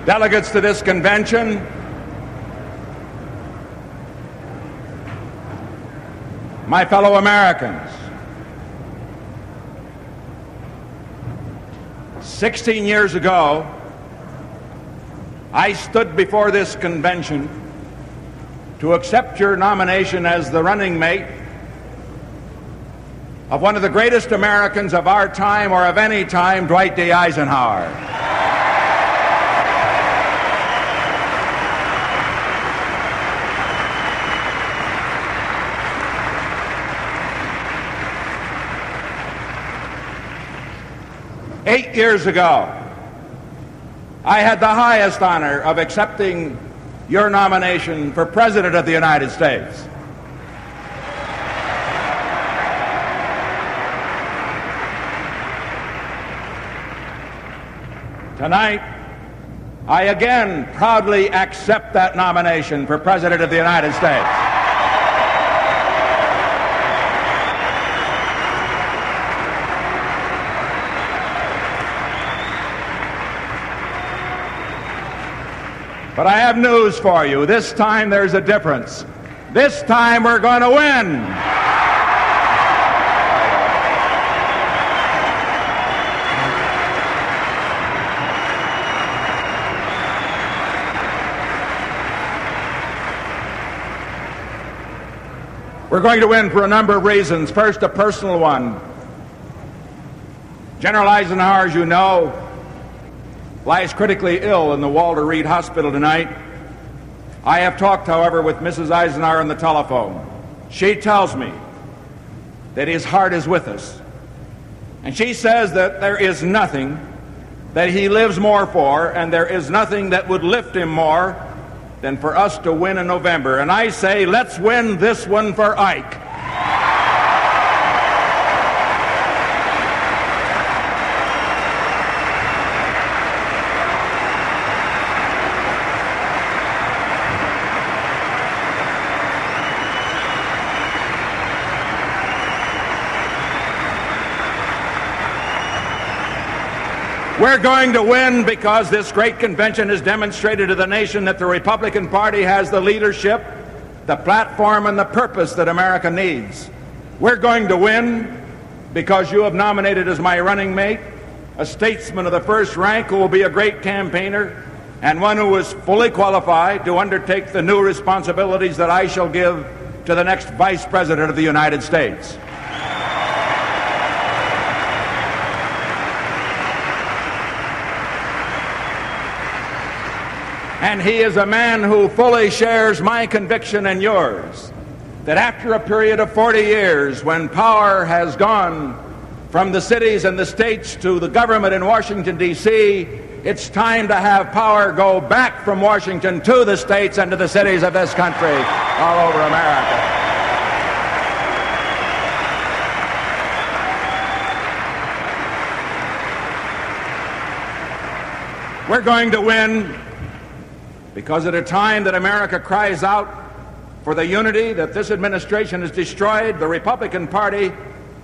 delegates to this convention, my fellow Americans, 16 years ago, I stood before this convention to accept your nomination as the running mate of one of the greatest Americans of our time or of any time, Dwight D. Eisenhower. Eight years ago, I had the highest honor of accepting your nomination for President of the United States. Tonight, I again proudly accept that nomination for President of the United States. But I have news for you. This time there's a difference. This time we're going to win. We're going to win for a number of reasons. First, a personal one. General Eisenhower, as you know, lies critically ill in the Walter Reed Hospital tonight. I have talked, however, with Mrs. Eisenhower on the telephone. She tells me that his heart is with us. And she says that there is nothing that he lives more for, and there is nothing that would lift him more than for us to win in November. And I say, let's win this one for Ike. We're going to win because this great convention has demonstrated to the nation that the Republican Party has the leadership, the platform, and the purpose that America needs. We're going to win because you have nominated as my running mate a statesman of the first rank who will be a great campaigner and one who is fully qualified to undertake the new responsibilities that I shall give to the next Vice President of the United States. And he is a man who fully shares my conviction and yours that after a period of 40 years, when power has gone from the cities and the states to the government in Washington, D.C., it's time to have power go back from Washington to the states and to the cities of this country all over America. We're going to win because at a time that America cries out for the unity that this administration has destroyed, the Republican Party,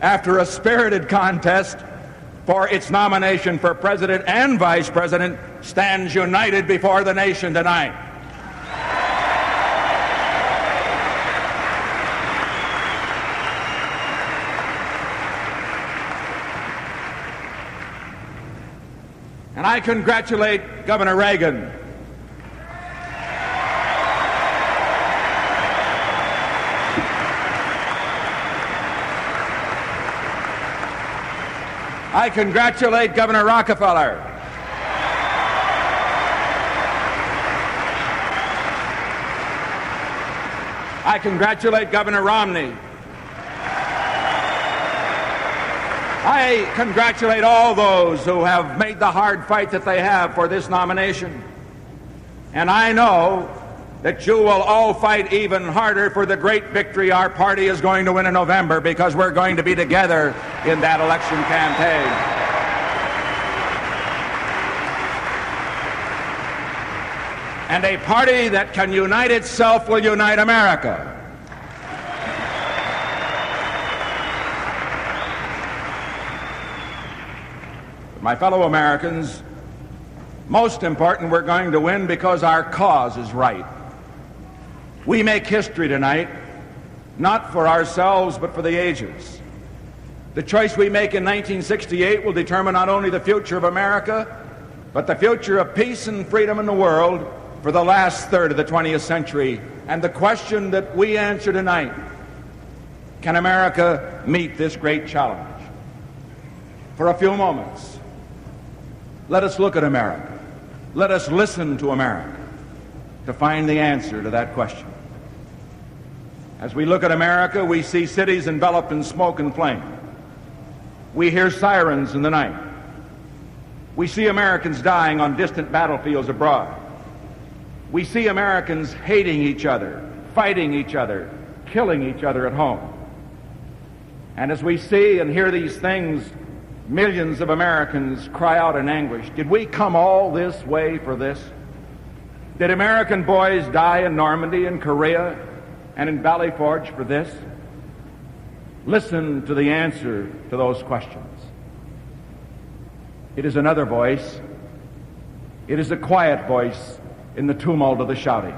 after a spirited contest for its nomination for President and Vice President, stands united before the nation tonight. And I congratulate Governor Reagan. I congratulate Governor Rockefeller. I congratulate Governor Romney. I congratulate all those who have made the hard fight that they have for this nomination. And I know that you will all fight even harder for the great victory our party is going to win in November, because we're going to be together in that election campaign. And a party that can unite itself will unite America. My fellow Americans, Most important, we're going to win because our cause is right. We make history tonight, not for ourselves, but for the ages. The choice we make in 1968 will determine not only the future of America, but the future of peace and freedom in the world for the last third of the 20th century. And the question that we answer tonight: can America meet this great challenge? For a few moments, let us look at America. Let us listen to America to find the answer to that question. As we look at America, we see cities enveloped in smoke and flame. We hear sirens in the night. We see Americans dying on distant battlefields abroad. We see Americans hating each other, fighting each other, killing each other at home. And as we see and hear these things, millions of Americans cry out in anguish. Did we come all this way for this? Did American boys die in Normandy and Korea and in Valley Forge for this? Listen to the answer to those questions. It is another voice. It is a quiet voice in the tumult of the shouting.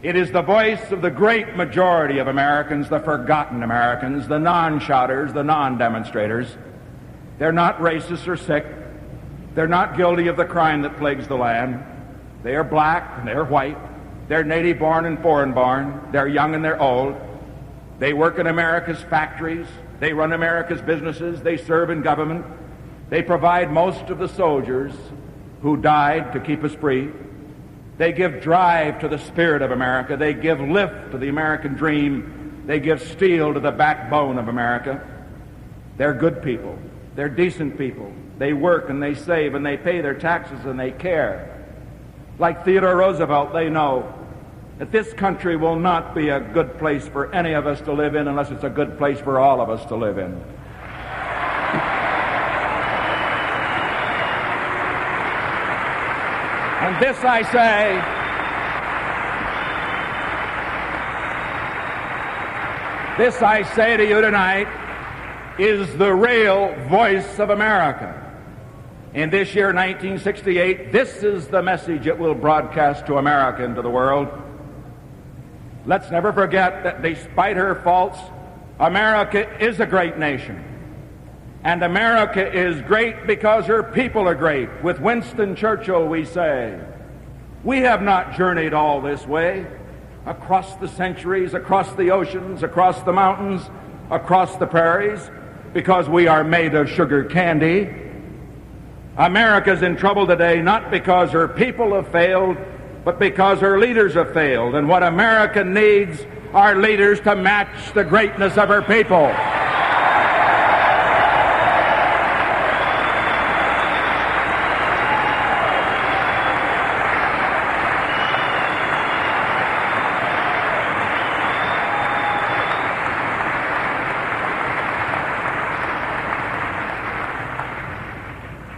It is the voice of the great majority of Americans, the forgotten Americans, the non-shouters, the non-demonstrators. They're not racist or sick. They're not guilty of the crime that plagues the land. They are black and they're white. They're native-born and foreign-born. They're young and they're old. They work in America's factories. They run America's businesses. They serve in government. They provide most of the soldiers who died to keep us free. They give drive to the spirit of America. They give lift to the American dream. They give steel to the backbone of America. They're good people. They're decent people. They work and they save and they pay their taxes and they care. Like Theodore Roosevelt, they know that this country will not be a good place for any of us to live in unless it's a good place for all of us to live in. And this I say to you tonight, is the real voice of America. In this year, 1968, this is the message it will broadcast to America and to the world. Let's never forget that despite her faults, America is a great nation. And America is great because her people are great. With Winston Churchill, we say, we have not journeyed all this way, across the centuries, across the oceans, across the mountains, across the prairies, because we are made of sugar candy. America's in trouble today not because her people have failed, but because her leaders have failed. And what America needs are leaders to match the greatness of her people.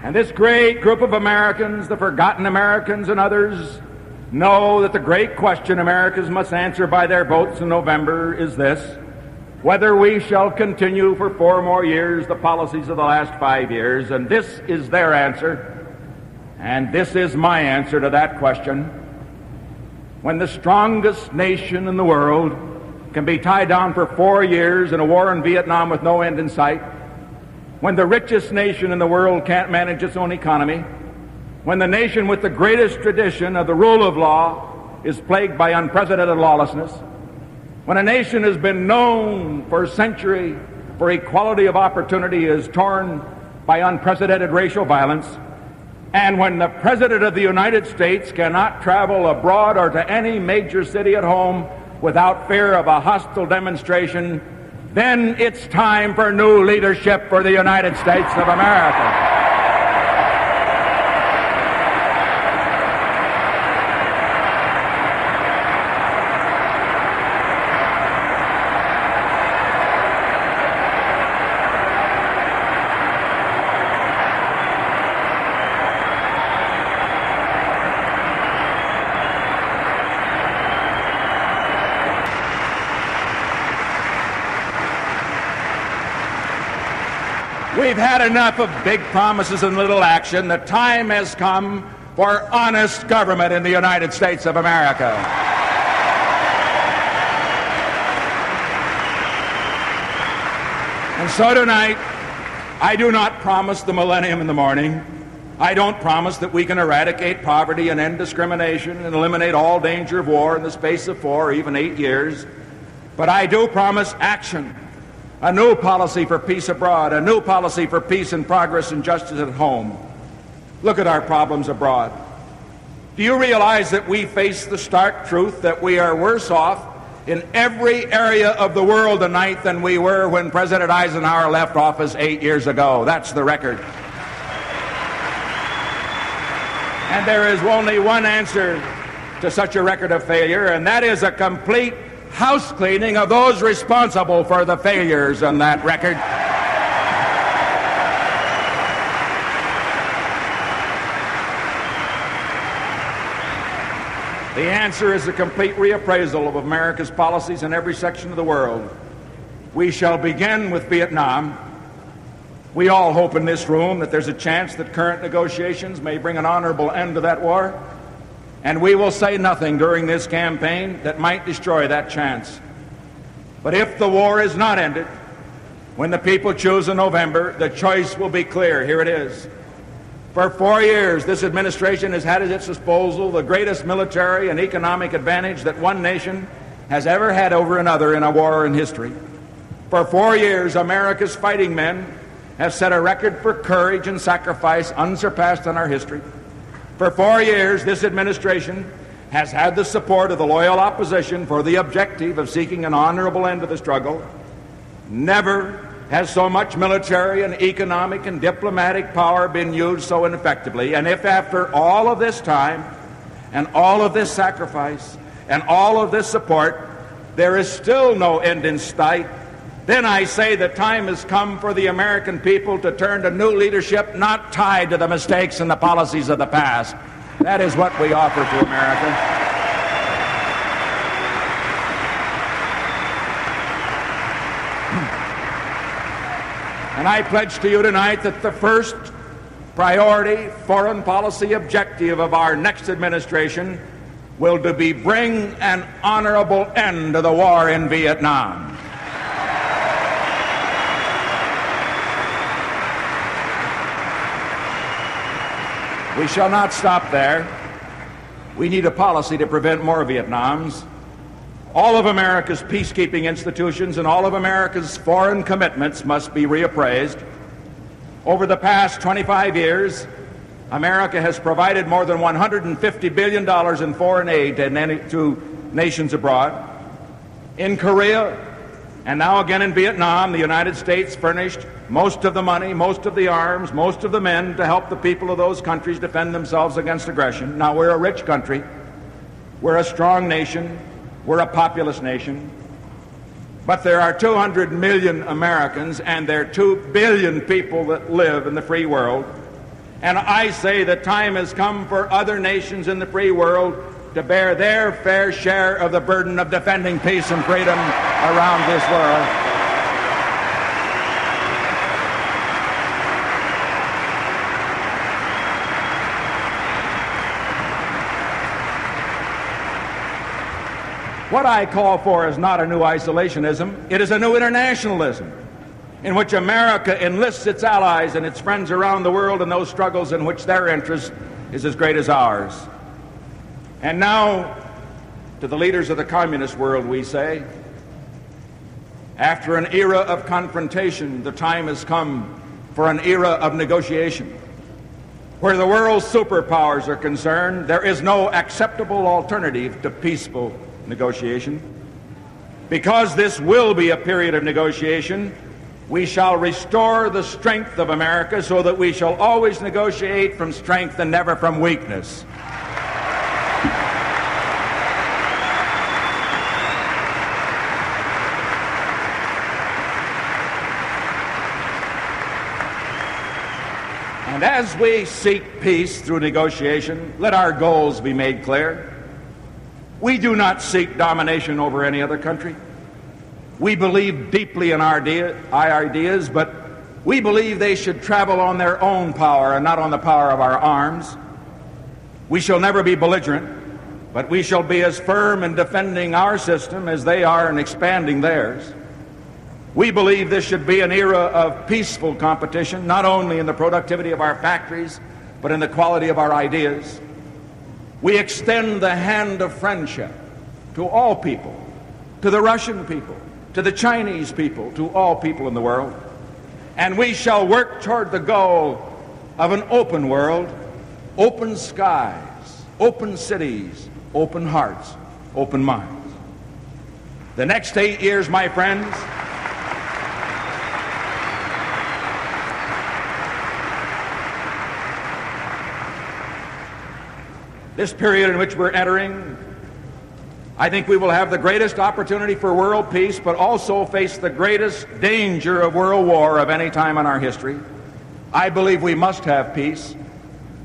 And this great group of Americans, the forgotten Americans and others, know that the great question Americans must answer by their votes in November is this: whether we shall continue for 4 more years the policies of the last 5 years. And this is their answer, and this is my answer to that question. When the strongest nation in the world can be tied down for 4 years in a war in Vietnam with no end in sight, when the richest nation in the world can't manage its own economy, when the nation with the greatest tradition of the rule of law is plagued by unprecedented lawlessness, when a nation has been known for a century for equality of opportunity is torn by unprecedented racial violence, and when the President of the United States cannot travel abroad or to any major city at home without fear of a hostile demonstration, then it's time for new leadership for the United States of America. We've had enough of big promises and little action. The time has come for honest government in the United States of America. And so tonight, I do not promise the millennium in the morning. I don't promise that we can eradicate poverty and end discrimination and eliminate all danger of war in the space of 4 or even 8 years. But I do promise action. A new policy for peace abroad, a new policy for peace and progress and justice at home. Look at our problems abroad. Do you realize that we face the stark truth that we are worse off in every area of the world tonight than we were when President Eisenhower left office 8 years ago? That's the record. And there is only one answer to such a record of failure, and that is a complete house cleaning of those responsible for the failures on that record. The answer is a complete reappraisal of America's policies in every section of the world. We shall begin with Vietnam. We all hope in this room that there's a chance that current negotiations may bring an honorable end to that war. And we will say nothing during this campaign that might destroy that chance. But if the war is not ended, when the people choose in November, the choice will be clear. Here it is. For 4 years, this administration has had at its disposal the greatest military and economic advantage that one nation has ever had over another in a war in history. For 4 years, America's fighting men have set a record for courage and sacrifice unsurpassed in our history. For 4 years, this administration has had the support of the loyal opposition for the objective of seeking an honorable end to the struggle. Never has so much military and economic and diplomatic power been used so ineffectively. And if after all of this time and all of this sacrifice and all of this support, there is still no end in sight, then I say the time has come for the American people to turn to new leadership not tied to the mistakes and the policies of the past. That is what we offer to America. And I pledge to you tonight that the first priority foreign policy objective of our next administration will be bring an honorable end to the war in Vietnam. We shall not stop there. We need a policy to prevent more Vietnams. All of America's peacekeeping institutions and all of America's foreign commitments must be reappraised. Over the past 25 years, America has provided more than $150 billion in foreign aid to nations abroad. In Korea, and now again in Vietnam, the United States furnished most of the money, most of the arms, most of the men to help the people of those countries defend themselves against aggression. Now, we're a rich country. We're a strong nation. We're a populous nation. But there are 200 million Americans, and there are 2 billion people that live in the free world. And I say the time has come for other nations in the free world to bear their fair share of the burden of defending peace and freedom around this world. What I call for is not a new isolationism, it is a new internationalism in which America enlists its allies and its friends around the world in those struggles in which their interest is as great as ours. And now, to the leaders of the communist world, we say, after an era of confrontation, the time has come for an era of negotiation. Where the world's superpowers are concerned, there is no acceptable alternative to peaceful negotiation. Because this will be a period of negotiation, we shall restore the strength of America so that we shall always negotiate from strength and never from weakness. And as we seek peace through negotiation, let our goals be made clear. We do not seek domination over any other country. We believe deeply in our ideas, but We believe they should travel on their own power and not on the power of our arms. We shall never be belligerent, but we shall be as firm in defending our system as they are in expanding theirs. We believe this should be an era of peaceful competition, not only in the productivity of our factories, but in the quality of our ideas. We extend the hand of friendship to all people, to the Russian people, to the Chinese people, to all people in the world. And we shall work toward the goal of an open world, open skies, open cities, open hearts, open minds. The next 8 years, my friends, this period in which we're entering, I think we will have the greatest opportunity for world peace, but also face the greatest danger of world war of any time in our history. I believe we must have peace.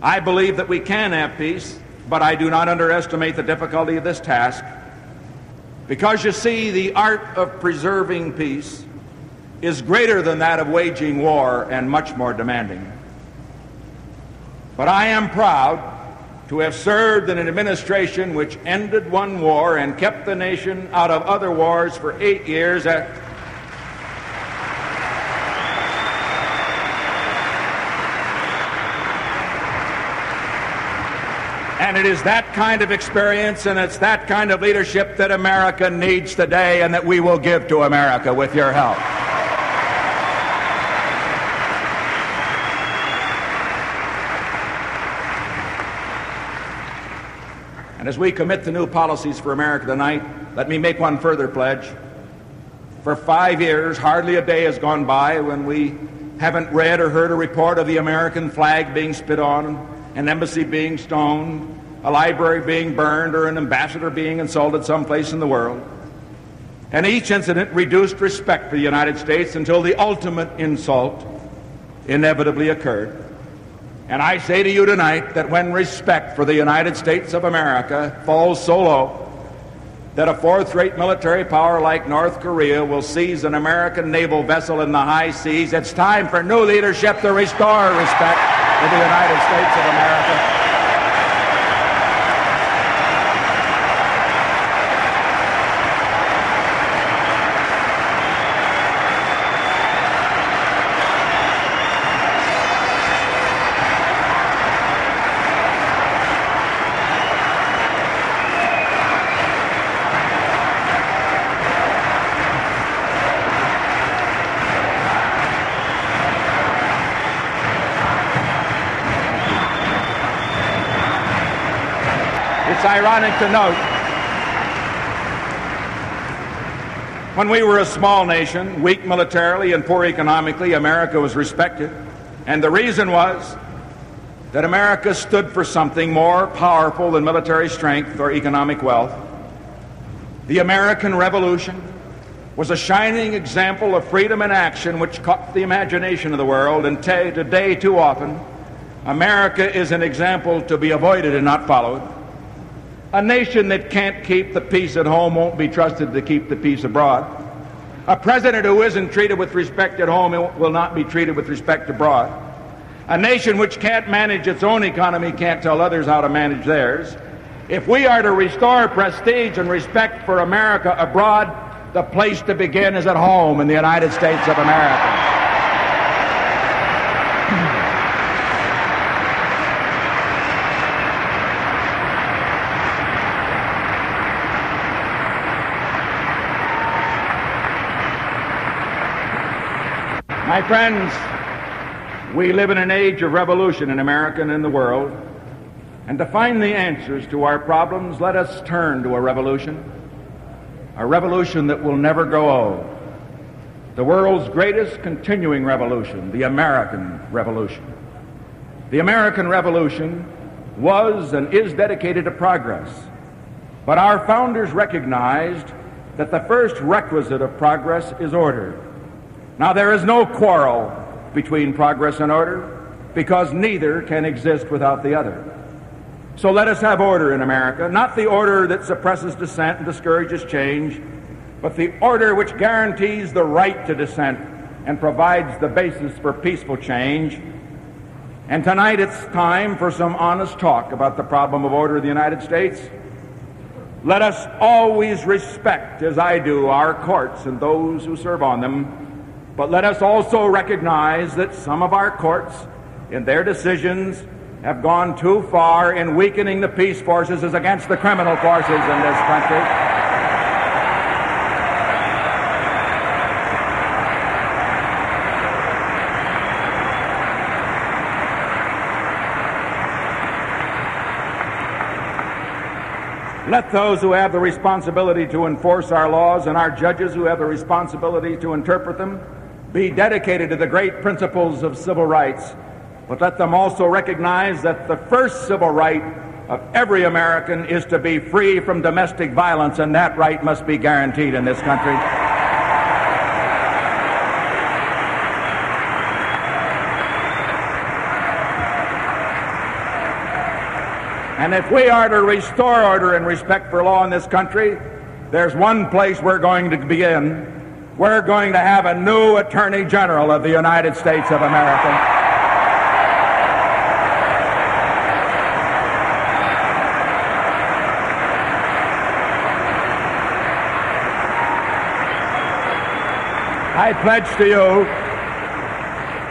I believe that we can have peace, but I do not underestimate the difficulty of this task. Because you see, the art of preserving peace is greater than that of waging war and much more demanding. But I am proud to have served in an administration which ended one war and kept the nation out of other wars for 8 years. And it is that kind of experience and it's that kind of leadership that America needs today and that we will give to America with your help. And as we commit to new policies for America tonight, let me make one further pledge. For 5 years, hardly a day has gone by when we haven't read or heard a report of the American flag being spit on, an embassy being stoned, a library being burned, or an ambassador being insulted someplace in the world. And each incident reduced respect for the United States until the ultimate insult inevitably occurred. And I say to you tonight that when respect for the United States of America falls so low that a fourth-rate military power like North Korea will seize an American naval vessel in the high seas, it's time for new leadership to restore respect for the United States of America. It's ironic to note, when we were a small nation, weak militarily and poor economically, America was respected. And the reason was that America stood for something more powerful than military strength or economic wealth. The American Revolution was a shining example of freedom in action which caught the imagination of the world, and today, too often, America is an example to be avoided and not followed. A nation that can't keep the peace at home won't be trusted to keep the peace abroad. A president who isn't treated with respect at home will not be treated with respect abroad. A nation which can't manage its own economy can't tell others how to manage theirs. If we are to restore prestige and respect for America abroad, the place to begin is at home in the United States of America. My friends, we live in an age of revolution in America and in the world, and to find the answers to our problems, let us turn to a revolution that will never grow old, the world's greatest continuing revolution, the American Revolution. The American Revolution was and is dedicated to progress, but our founders recognized that the first requisite of progress is order. Now, there is no quarrel between progress and order, because neither can exist without the other. So let us have order in America, not the order that suppresses dissent and discourages change, but the order which guarantees the right to dissent and provides the basis for peaceful change. And tonight it's time for some honest talk about the problem of order in the United States. Let us always respect, as I do, our courts and those who serve on them, but let us also recognize that some of our courts, in their decisions, have gone too far in weakening the peace forces as against the criminal forces in this country. Let those who have the responsibility to enforce our laws and our judges who have the responsibility to interpret them be dedicated to the great principles of civil rights, but let them also recognize that the first civil right of every American is to be free from domestic violence, and that right must be guaranteed in this country. And if we are to restore order and respect for law in this country, there's one place we're going to begin. We're going to have a new Attorney General of the United States of America. I pledge to you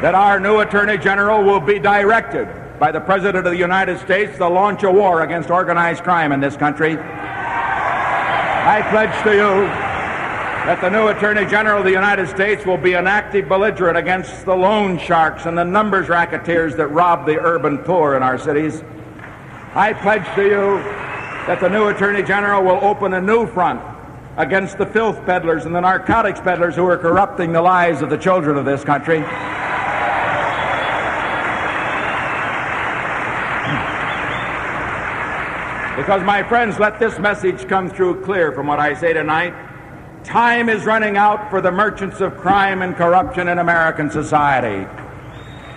that our new Attorney General will be directed by the President of the United States to launch a war against organized crime in this country. I pledge to you that the new Attorney General of the United States will be an active belligerent against the loan sharks and the numbers racketeers that rob the urban poor in our cities. I pledge to you that the new Attorney General will open a new front against the filth peddlers and the narcotics peddlers who are corrupting the lives of the children of this country. Because, my friends, let this message come through clear from what I say tonight. Time is running out for the merchants of crime and corruption in American society.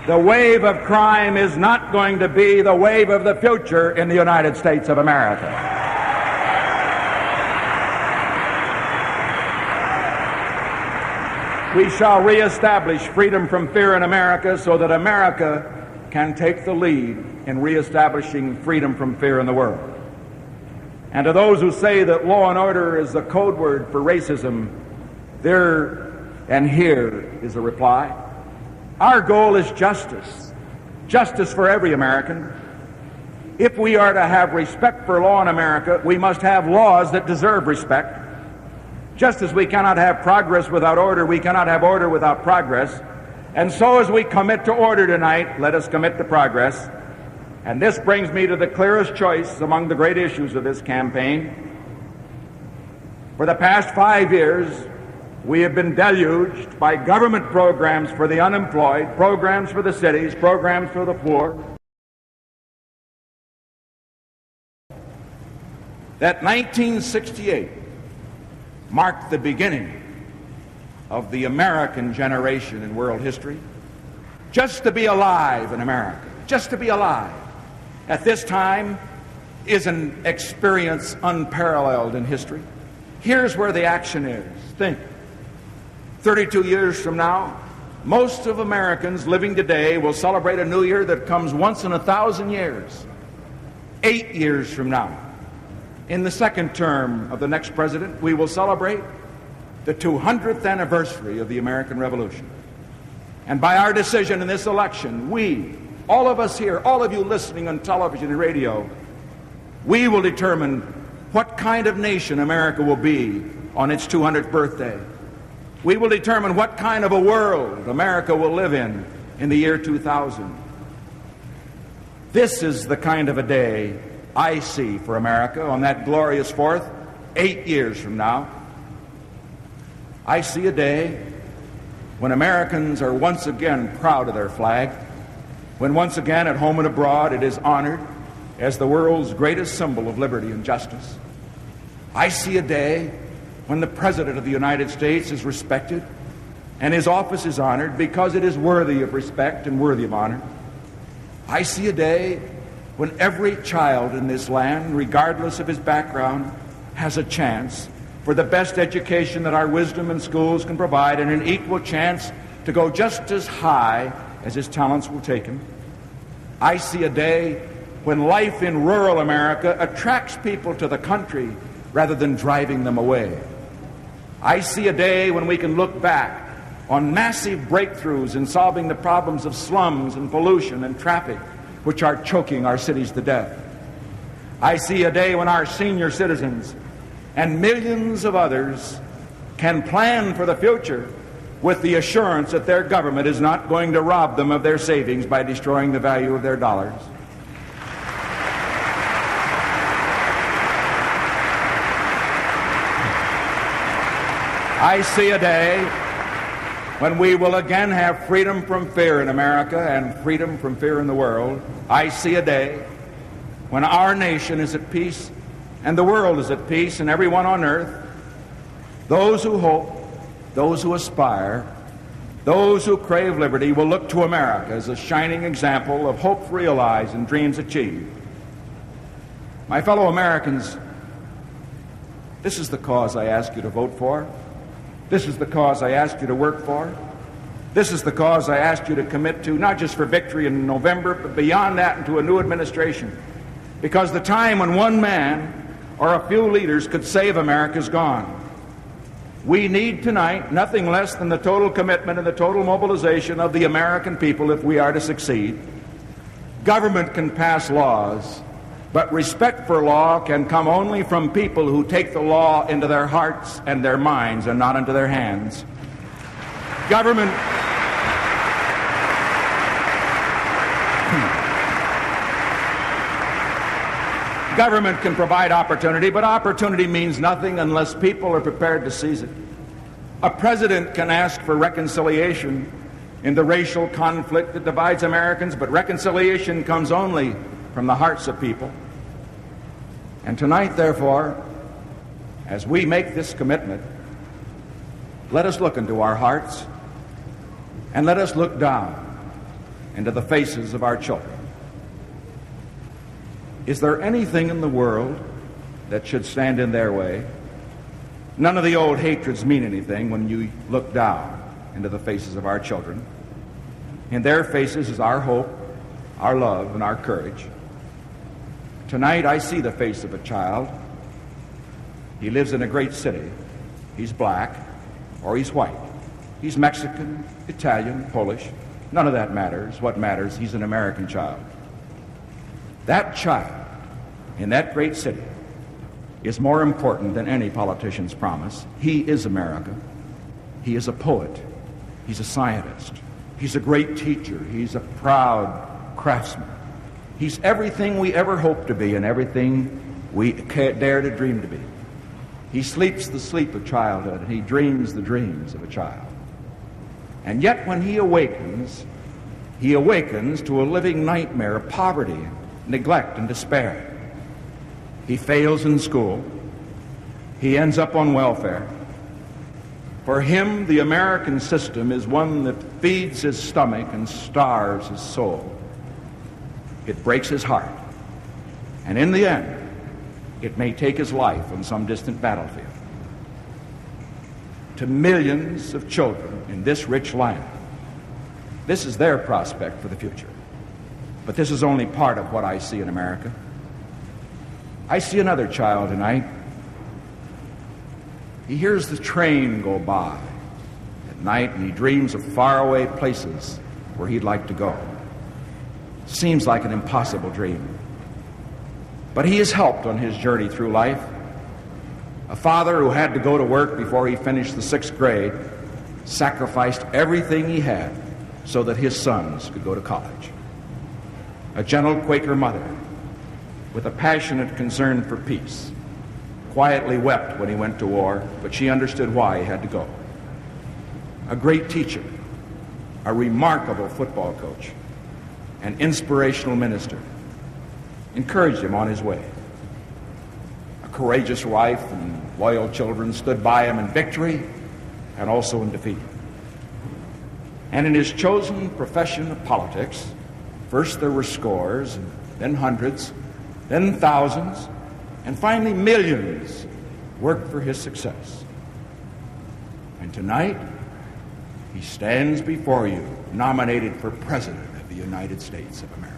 The wave of crime is not going to be the wave of the future in the United States of America. We shall reestablish freedom from fear in America so that America can take the lead in reestablishing freedom from fear in the world. And to those who say that law and order is a code word for racism, there and here is a reply. Our goal is justice. Justice for every American. If we are to have respect for law in America, we must have laws that deserve respect. Just as we cannot have progress without order, we cannot have order without progress. And so as we commit to order tonight, let us commit to progress. And this brings me to the clearest choice among the great issues of this campaign. For the past 5 years, we have been deluged by government programs for the unemployed, programs for the cities, programs for the poor. That 1968 marked the beginning of the American generation in world history. Just to be alive in America, just to be alive at this time is an experience unparalleled in history. Here's where the action is. Think. 32 years from now, most of Americans living today will celebrate a new year that comes once in 1,000 years. 8 years from now, in the second term of the next president, we will celebrate the 200th anniversary of the American Revolution. And by our decision in this election, we, all of us here, all of you listening on television and radio, we will determine what kind of nation America will be on its 200th birthday. We will determine what kind of a world America will live in the year 2000. This is the kind of a day I see for America on that glorious 4th, 8 years from now. I see a day when Americans are once again proud of their flag, when once again at home and abroad it is honored as the world's greatest symbol of liberty and justice. I see a day when the President of the United States is respected and his office is honored because it is worthy of respect and worthy of honor. I see a day when every child in this land, regardless of his background, has a chance for the best education that our wisdom and schools can provide and an equal chance to go just as high as his talents will take him. I see a day when life in rural America attracts people to the country rather than driving them away. I see a day when we can look back on massive breakthroughs in solving the problems of slums and pollution and traffic, which are choking our cities to death. I see a day when our senior citizens and millions of others can plan for the future with the assurance that their government is not going to rob them of their savings by destroying the value of their dollars. I see a day when we will again have freedom from fear in America and freedom from fear in the world. I see a day when our nation is at peace and the world is at peace, and everyone on earth, those who hope, those who aspire, those who crave liberty, will look to America as a shining example of hope realized and dreams achieved. My fellow Americans, this is the cause I ask you to vote for. This is the cause I ask you to work for. This is the cause I ask you to commit to, not just for victory in November, but beyond that into a new administration. Because the time when one man or a few leaders could save America is gone. We need tonight nothing less than the total commitment and the total mobilization of the American people if we are to succeed. Government can pass laws, but respect for law can come only from people who take the law into their hearts and their minds and not into their hands. Government can provide opportunity, but opportunity means nothing unless people are prepared to seize it. A president can ask for reconciliation in the racial conflict that divides Americans, but reconciliation comes only from the hearts of people. And tonight, therefore, as we make this commitment, let us look into our hearts and let us look down into the faces of our children. Is there anything in the world that should stand in their way? None of the old hatreds mean anything when you look down into the faces of our children. In their faces is our hope, our love, and our courage. Tonight I see the face of a child. He lives in a great city. He's black or he's white. He's Mexican, Italian, Polish. None of that matters. What matters, he's an American child. That child in that great city is more important than any politician's promise. He is America. He is a poet. He's a scientist. He's a great teacher. He's a proud craftsman. He's everything we ever hoped to be and everything we dare to dream to be. He sleeps the sleep of childhood and he dreams the dreams of a child. And yet when he awakens to a living nightmare of poverty, neglect, and despair. He fails in school. He ends up on welfare. For him, the American system is one that feeds his stomach and starves his soul. It breaks his heart. And in the end, it may take his life on some distant battlefield. To millions of children in this rich land, this is their prospect for the future. But this is only part of what I see in America. I see another child tonight. He hears the train go by at night and he dreams of faraway places where he'd like to go. Seems like an impossible dream. But he is helped on his journey through life. A father who had to go to work before he finished the 6th grade sacrificed everything he had so that his sons could go to college. A gentle Quaker mother with a passionate concern for peace quietly wept when he went to war, but she understood why he had to go. A great teacher, a remarkable football coach, an inspirational minister, encouraged him on his way. A courageous wife and loyal children stood by him in victory and also in defeat. And in his chosen profession of politics, first there were scores, and then hundreds, then thousands, and finally millions worked for his success. And tonight, he stands before you, nominated for President of the United States of America.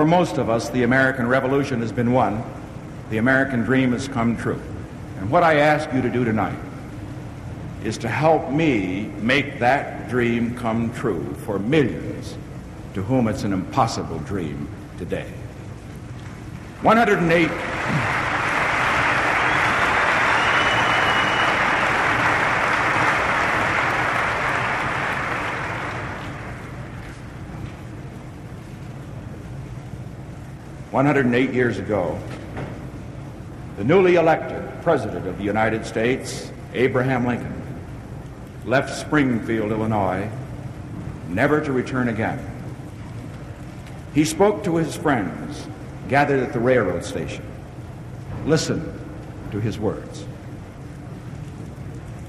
For most of us, the American Revolution has been won. The American dream has come true. And what I ask you to do tonight is to help me make that dream come true for millions to whom it's an impossible dream today. 108 108 years ago, the newly elected President of the United States, Abraham Lincoln, left Springfield, Illinois, never to return again. He spoke to his friends gathered at the railroad station. Listen to his words.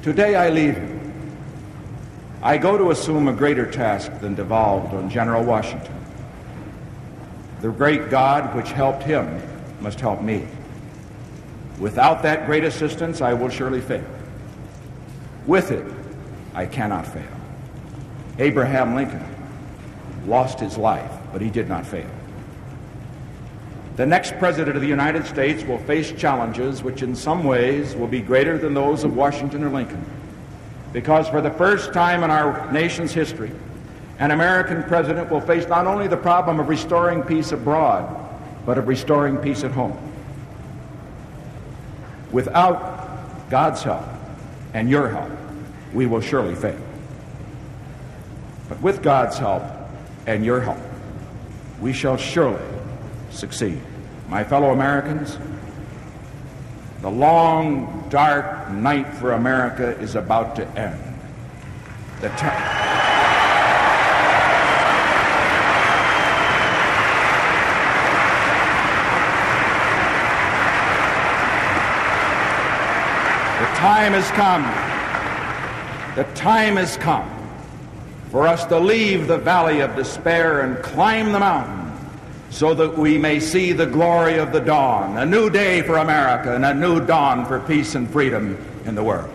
Today I leave you. I go to assume a greater task than devolved on General Washington. The great God which helped him must help me. Without that great assistance, I will surely fail. With it, I cannot fail. Abraham Lincoln lost his life, but he did not fail. The next President of the United States will face challenges which in some ways will be greater than those of Washington or Lincoln, because for the first time in our nation's history, an American president will face not only the problem of restoring peace abroad, but of restoring peace at home. Without God's help and your help, we will surely fail. But with God's help and your help, we shall surely succeed. My fellow Americans, the long, dark night for America is about to end. The time has come. The time has come for us to leave the valley of despair and climb the mountain so that we may see the glory of the dawn, a new day for America and a new dawn for peace and freedom in the world.